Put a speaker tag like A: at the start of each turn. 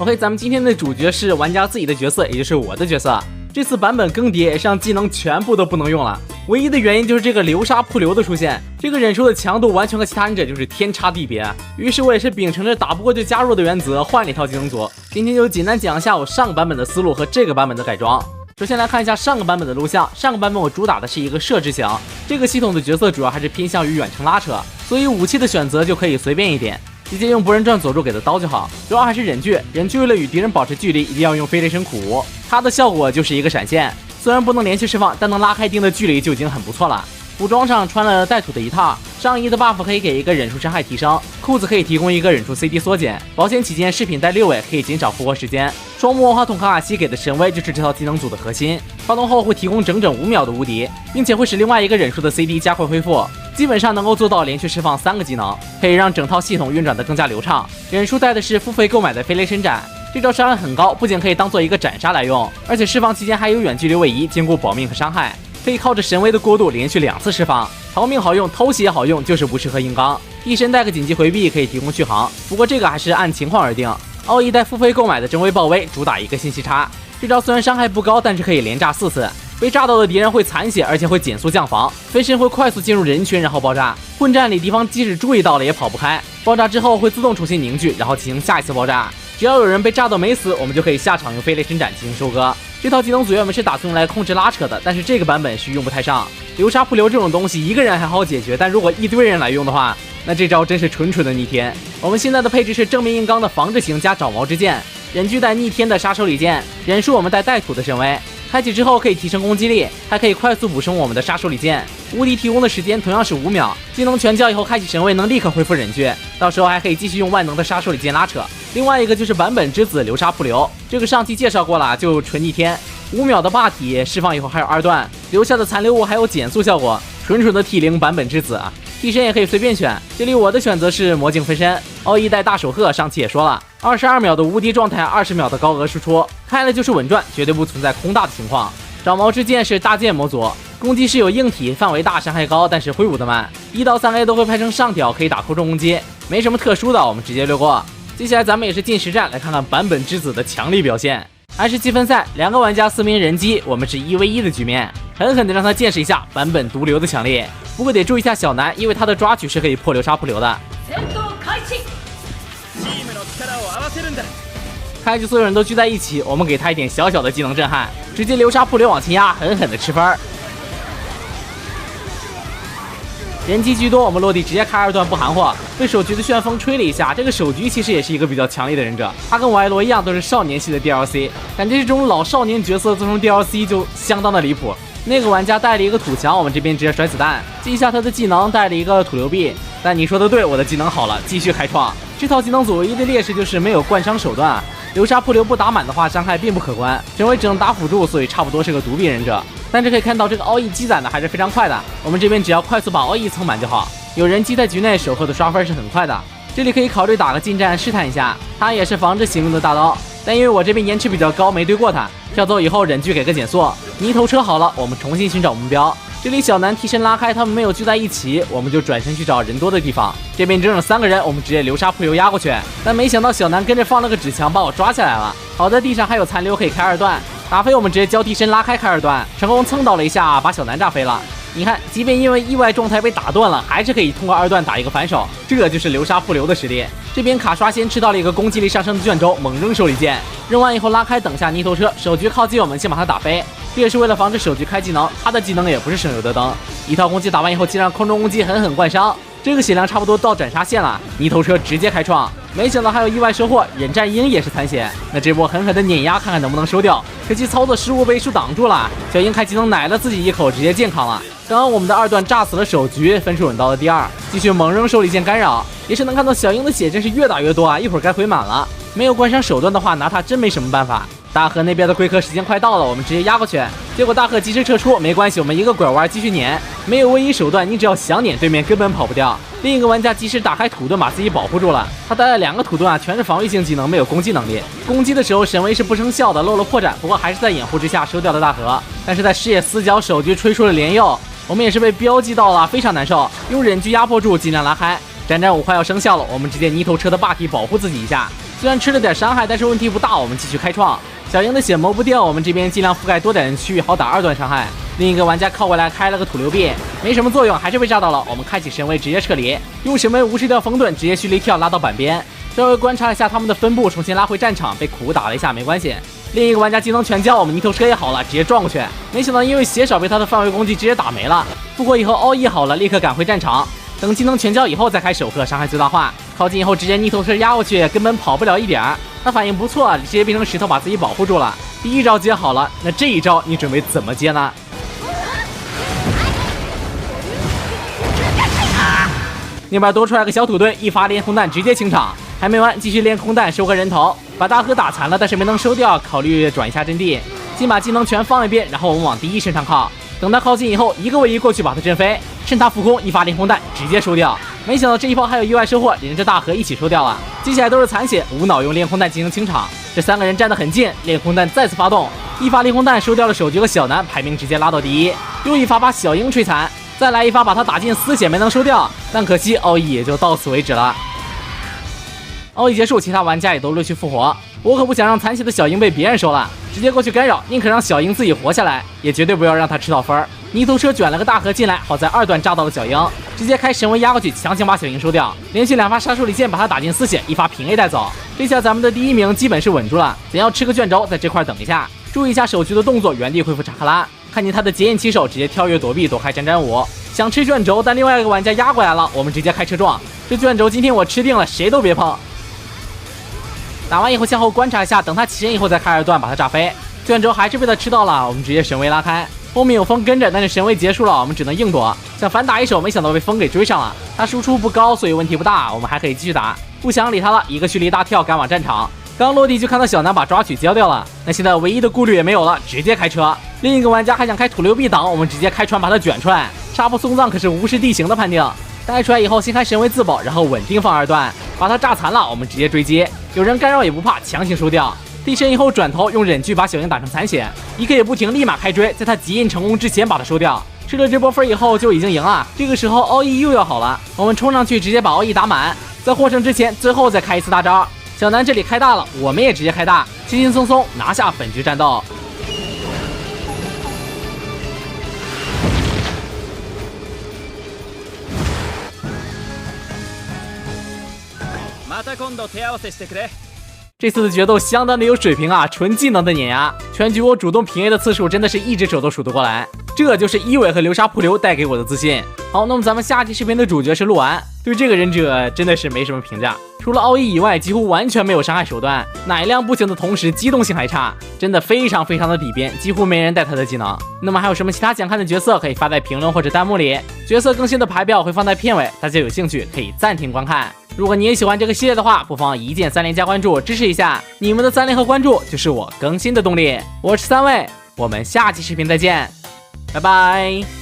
A: OK， 咱们今天的主角是玩家自己的角色，也就是我的角色。这次版本更迭也是让技能全部都不能用了，唯一的原因就是这个流沙瀑流的出现，这个忍术的强度完全和其他忍者就是天差地别。于是我也是秉承着打不过就加入的原则，换了一套技能组。今天就简单讲一下我上个版本的思路和这个版本的改装。首先来看一下上个版本的录像，上个版本我主打的是一个射之翔，这个系统的角色主要还是偏向于远程拉扯，所以武器的选择就可以随便一点。直接用博人传佐助给的刀就好，主要还是忍具。忍具为了与敌人保持距离，一定要用飞雷神苦无，它的效果就是一个闪现，虽然不能连续释放，但能拉开一定的距离就已经很不错了。服装上穿了带土的一套，上衣的 buff 可以给一个忍术伤害提升，裤子可以提供一个忍术 CD 缩减，保险起见饰品带6尾可以减少复活时间。双木文化筒卡卡西给的神威就是这套技能组的核心，发动后会提供整整5秒的无敌，并且会使另外一个忍术的 CD 加快恢复，基本上能够做到连续释放3个技能，可以让整套系统运转得更加流畅。忍术带的是付费购买的飞雷神斩，这招伤害很高，不仅可以当做一个斩杀来用，而且释放期间还有远距离位移，兼顾保命和伤害，可以靠着神威的过渡连续2次释放。逃命好用，偷袭也好用，就是不适合硬刚。替身带个紧急回避可以提供续航，不过这个还是按情况而定。奥义带付费购买的真威暴威，主打一个信息差，这招虽然伤害不高，但是可以连炸4次。被炸到的敌人会残血，而且会减速降防，分身会快速进入人群然后爆炸。混战里敌方即使注意到了也跑不开，爆炸之后会自动重新凝聚，然后进行下一次爆炸。只要有人被炸到没死，我们就可以下场用飞雷神斩进行收割。这套技能组原本是打算用来控制拉扯的，但是这个版本是用不太上。流沙瀑流这种东西一个人还好解决，但如果一堆人来用的话，那这招真是纯纯的逆天。我们现在的配置是正面硬刚的防御型加爪毛之剑，忍具带逆天的杀手里剑，忍术我们带带土的神威。开启之后可以提升攻击力，还可以快速补充我们的杀手里剑。无敌提供的时间同样是5秒，技能全交以后开启神威能立刻恢复忍具，到时候还可以继续用万能的杀手里剑拉扯。另外一个就是版本之子流沙瀑流，这个上期介绍过了，就纯逆天，5秒的霸体释放以后还有2段，留下的残留物还有减速效果，纯纯的 T0 版本之子啊。替身也可以随便选，这里我的选择是魔镜分身。奥义带大手鹤，上期也说了，22秒的无敌状态，20秒的高额输出，开了就是稳赚，绝对不存在空大的情况。爪毛之剑是大剑模组，攻击是有硬体，范围大，伤害高，但是挥舞的慢，1到3A 都会拍成上挑，可以打扣重攻击，没什么特殊的，我们直接略过。接下来咱们也是进实战，来看看版本之子的强力表现。还是积分赛，2个玩家4名人机，我们是1v1的局面，狠狠的让他见识一下版本毒瘤的强力。不过得注意一下小南，因为他的抓取是可以破流沙瀑流的。开局所有人都聚在一起，我们给他一点小小的技能震撼，直接流沙瀑流往前压，狠狠的吃分。人机居多，我们落地直接开2段不含糊，被手局的旋风吹了一下。这个手局其实也是一个比较强力的忍者，他跟我爱罗一样都是少年系的 DLC， 感觉这种老少年角色做成 DLC 就相当的离谱。那个玩家带了一个土墙，我们这边直接甩子弹，记一下他的技能，带了一个土流臂。但你说的对，我的技能好了，继续开创。这套技能组唯一的劣势就是没有贯伤手段，流沙瀑流不打满的话伤害并不可观，神威只能打辅助，所以差不多是个独臂忍者。但是可以看到这个奥义积攒的还是非常快的，我们这边只要快速把奥义蹭满就好。有人机在局内，守候的刷分是很快的，这里可以考虑打个近战试探一下，他也是防止行用的大刀，但因为我这边延迟比较高，没对过他。跳走以后忍具给个减速，泥头车好了，我们重新寻找目标。这里小南替身拉开，他们没有聚在一起，我们就转身去找人多的地方。这边整整3个人，我们直接流沙瀑流压过去，但没想到小南跟着放了个纸墙把我抓下来了。好在地上还有残留可以开2段，打飞我们直接交替身拉开2段，成功蹭到了一下，把小南炸飞了。你看，即便因为意外状态被打断了，还是可以通过2段打一个反手，这就是流沙瀑流的实力。这边卡刷先吃到了一个攻击力上升的卷轴，猛扔手里剑，扔完以后拉开等下泥头车，手局靠近我们先把他打飞，这也是为了防止手局开技能，他的技能也不是省油的灯。一套攻击打完以后，竟然空中攻击狠狠灌伤，这个血量差不多到斩杀线了，泥头车直接开创。没想到还有意外收获，忍战鹰也是残血，那这波狠狠的碾压，看看能不能收掉。可惜操作失误被树挡住了，小鹰开技能奶了自己一口，直接健康了。刚刚我们的2段炸死了手局，分数稳到了第2，继续猛扔手里剑干扰，也是能看到小鹰的血真是越打越多啊，一会儿该回满了。没有关伤手段的话，拿他真没什么办法。大河那边的龟壳时间快到了，我们直接压过去，结果大河及时撤出，没关系，我们一个拐弯继续撵。没有唯一手段，你只要想撵，对面根本跑不掉。另一个玩家及时打开土遁，把自己保护住了。他带了2个土遁啊，全是防御性技能，没有攻击能力。攻击的时候神威是不生效的，漏了破绽，不过还是在掩护之下收掉了大河。但是在视野死角，手局吹出了连右，我们也是被标记到了，非常难受。用忍具压迫住，尽量拉开。战战5快要生效了，我们直接泥头车的霸体保护自己一下。虽然吃了点伤害，但是问题不大，我们继续开创。小鹰的血磨不掉，我们这边尽量覆盖多点的区域，好打2段伤害。另一个玩家靠过来开了个土流臂，没什么作用，还是被炸到了。我们开启神威直接撤离，用神威无视掉风盾，直接蓄力跳拉到板边。稍微观察一下他们的分布，重新拉回战场，被苦打了一下，没关系。另一个玩家技能全交，我们泥头车也好了，直接撞过去。没想到因为血少被他的范围攻击直接打没了。复活以后奥义好了，立刻赶回战场。等技能全交以后再开首克，伤害最大化。靠近以后直接泥头车压过去，根本跑不了一点儿。他反应不错，直接变成石头把自己保护住了。第一招接好了，那这一招你准备怎么接呢？那边多出来个小土堆，一发连空弹直接清场。还没完，继续练空弹收个人头，把大哥打残了，但是没能收掉，考虑转一下阵地，先把技能全放一边，然后我们往第一身上靠。等他靠近以后，一个位移过去把他震飞，趁他浮空一发连空弹直接收掉。没想到这一炮还有意外收获，连着大河一起收掉了。接下来都是残血，无脑用连空弹进行清场。这3个人站得很近，连空弹再次发动，一发连空弹收掉了手局和小南，排名直接拉到第一。又一发把小鹰摧残，再来一发把他打进丝血没能收掉，但可惜奥义也就到此为止了。奥义结束，其他玩家也都陆续复活。我可不想让残血的小鹰被别人收了，直接过去干扰，宁可让小鹰自己活下来，也绝对不要让他吃到分。泥头车卷了个大河进来，好在2段炸到了小鹰，直接开神威压过去，强行把小鹰收掉，连续2发杀手里剑把他打进丝血，一发平 A 带走。这下咱们的第1名基本是稳住了，咱要吃个卷轴，在这块等一下，注意一下手局的动作，原地恢复查克拉。看见他的结印起手，直接跳跃躲避，躲开战舞，想吃卷轴，但另外一个玩家压过来了，我们直接开车撞。这卷轴今天我吃定了，谁都别碰。打完以后向后观察一下，等他起身以后再开2段把他炸飞。卷轴还是被他吃到了，我们直接神威拉开。后面有风跟着，但是神威结束了，我们只能硬躲，想反打一手，没想到被风给追上了。他输出不高，所以问题不大，我们还可以继续打。不想理他了，一个蓄力大跳赶往战场。刚落地就看到小南把抓取交掉了，那现在唯一的顾虑也没有了，直接开车。另一个玩家还想开土流臂挡，我们直接开船把他卷出来。杀破送葬可是无视地形的判定。带出来以后，先开神威自保，然后稳定放2段，把他炸残了。我们直接追击，有人干扰也不怕，强行收掉。地身以后转头用忍具把小鹰打成残血，一个也不停，立马开追，在他集印成功之前把他收掉。吃了这波分以后就已经赢了。这个时候奥义又要好了，我们冲上去直接把奥义打满，在获胜之前最后再开一次大招。小南这里开大了，我们也直接开大，轻轻松松拿下本局战斗。这次的决斗相当的有水平啊，纯技能的碾压，全局我主动平 A 的次数真的是一只手都数得过来，这就是一尾和流沙瀑流带给我的自信。好，那么咱们下期视频的主角是鹿丸，对这个忍者真的是没什么评价，除了奥义以外几乎完全没有伤害手段，奶量不行的同时机动性还差，真的非常的底边，几乎没人带他的技能。那么还有什么其他想看的角色可以发在评论或者弹幕里，角色更新的排表会放在片尾，大家有兴趣可以暂停观看。如果你也喜欢这个系列的话，不妨一键3连加关注支持一下，你们的3连和关注就是我更新的动力。我是3位，我们下期视频再见，拜拜。